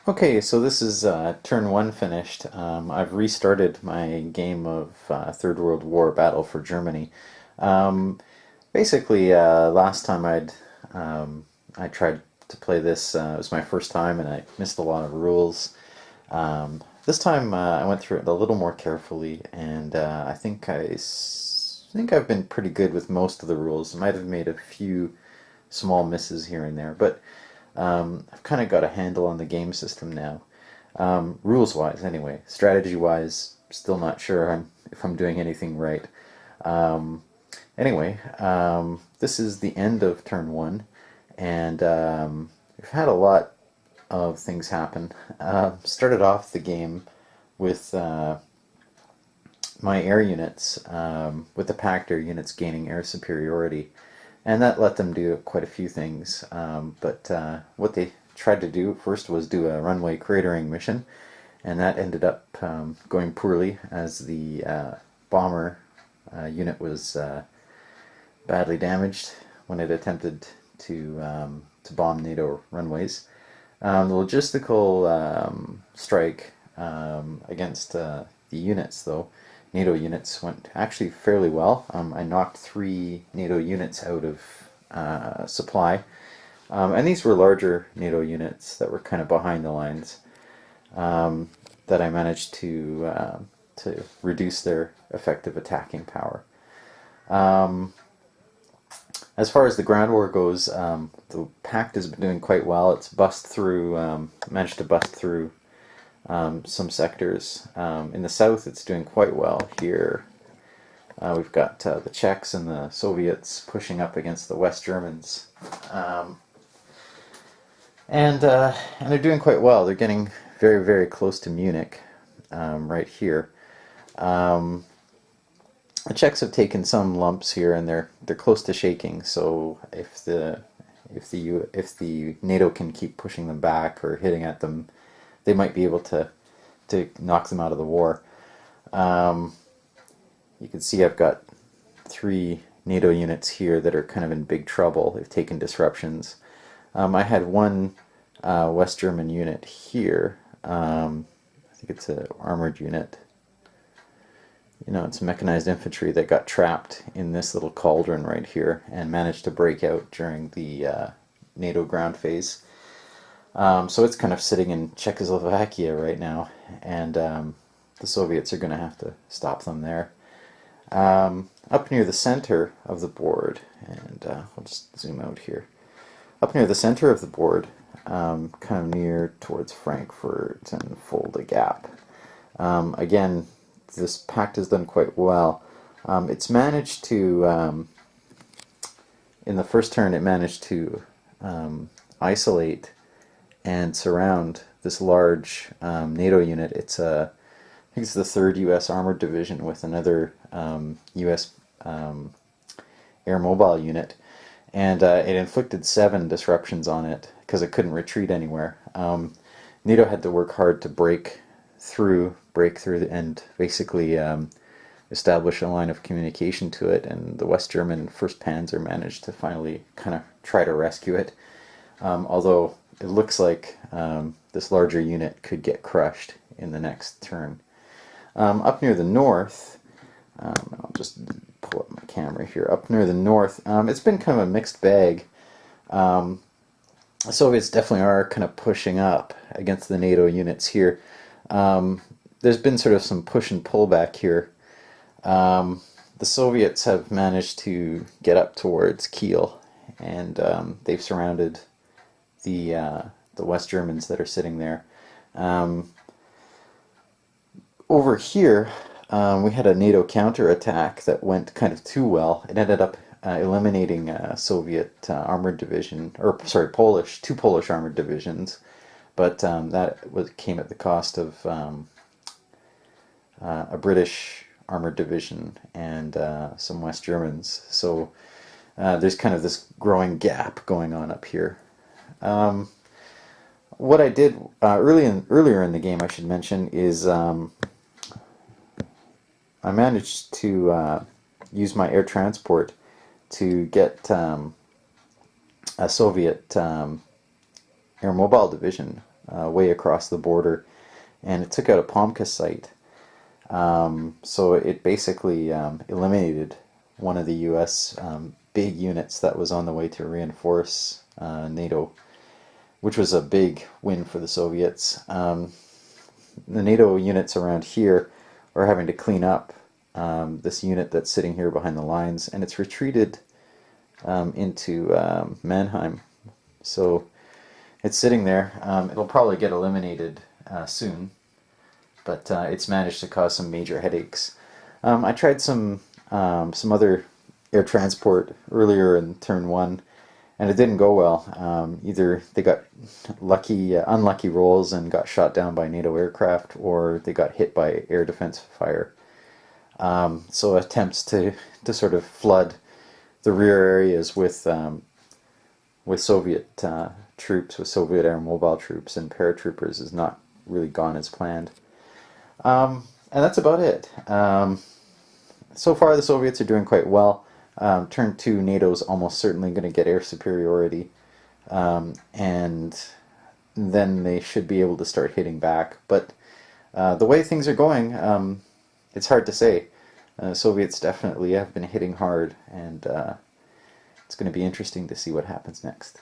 Okay, so this is turn one finished. I've restarted my game of Third World War Battle for Germany. Um, Basically, last time I tried to play this, it was my first time, and I missed a lot of rules. This time I went through it a little more carefully, and I think think I've been pretty good with most of the rules. I might have made a few small misses here and there, but I've kind of got a handle on the game system now. Rules wise, anyway. Strategy wise, still not sure if I'm doing anything right. Um, anyway, this is the end of turn one, and we've had a lot of things happen. Started off the game with my air units, with the packed air units gaining air superiority, and that let them do quite a few things. But what they tried to do first was do a runway cratering mission, and that ended up going poorly as the bomber unit was badly damaged when it attempted to bomb NATO runways. The logistical strike against the units, though, NATO units, went actually fairly well. I knocked 3 NATO units out of supply, and these were larger NATO units that were kind of behind the lines, that I managed to reduce their effective attacking power. Um, as far as the ground war goes, the Pact has been doing quite well. It's managed to bust through some sectors. In the south, it's doing quite well here. We've got the Czechs and the Soviets pushing up against the West Germans, um, and they're doing quite well. They're getting very, very close to Munich, right here. Um, the Czechs have taken some lumps here, and they're close to shaking. So if the NATO can keep pushing them back or hitting at them, they might be able to knock them out of the war. Um, you can see I've got 3 NATO units here that are kind of in big trouble. They've taken disruptions. I had one West German unit here. I think it's an armored unit. It's mechanized infantry that got trapped in this little cauldron right here and managed to break out during the NATO ground phase. So it's kind of sitting in Czechoslovakia right now, and the Soviets are going to have to stop them there. Up near the center of the board, and I'll just zoom out here. Up near the center of the board, kind of near towards Frankfurt and Fulda Gap. Again, this pact has done quite well. It's managed to, in the first turn, it managed to isolate and surround this large NATO unit. I think it's the 3rd U.S. Armored Division with another U.S. Air Mobile unit, and it inflicted 7 disruptions on it because it couldn't retreat anywhere. NATO had to work hard to break through, and basically establish a line of communication to it, and the West German 1st Panzer managed to finally kind of try to rescue it, although it looks like this larger unit could get crushed in the next turn. Up near the north, I'll just pull up my camera here. Up near the north, it's been kind of a mixed bag. The Soviets definitely are kind of pushing up against the NATO units here. There's been sort of some push and pull back here. The Soviets have managed to get up towards Kiel, and they've surrounded the West Germans that are sitting there. Over here, we had a NATO counterattack that went kind of too well. It ended up eliminating a Soviet armored division, or sorry, two Polish armored divisions, but came at the cost of a British armored division and some West Germans. So there's kind of this growing gap going on up here. What I did earlier in the game, I should mention, is I managed to use my air transport to get a Soviet air mobile division way across the border, and it took out a Pomka site. So it basically eliminated one of the U.S. Big units that was on the way to reinforce NATO, which was a big win for the Soviets. The NATO units around here are having to clean up this unit that's sitting here behind the lines, and it's retreated into Mannheim. So it's sitting there. It'll probably get eliminated soon, but it's managed to cause some major headaches. I tried some other air transport earlier in turn one, and it didn't go well. Either they got unlucky rolls and got shot down by NATO aircraft, or they got hit by air defense fire. So attempts to sort of flood the rear areas with Soviet troops, with Soviet air mobile troops and paratroopers, has not really gone as planned. And that's about it. So far, the Soviets are doing quite well. Turn 2, NATO's almost certainly going to get air superiority, and then they should be able to start hitting back. But the way things are going, it's hard to say. Soviets definitely have been hitting hard, and it's going to be interesting to see what happens next.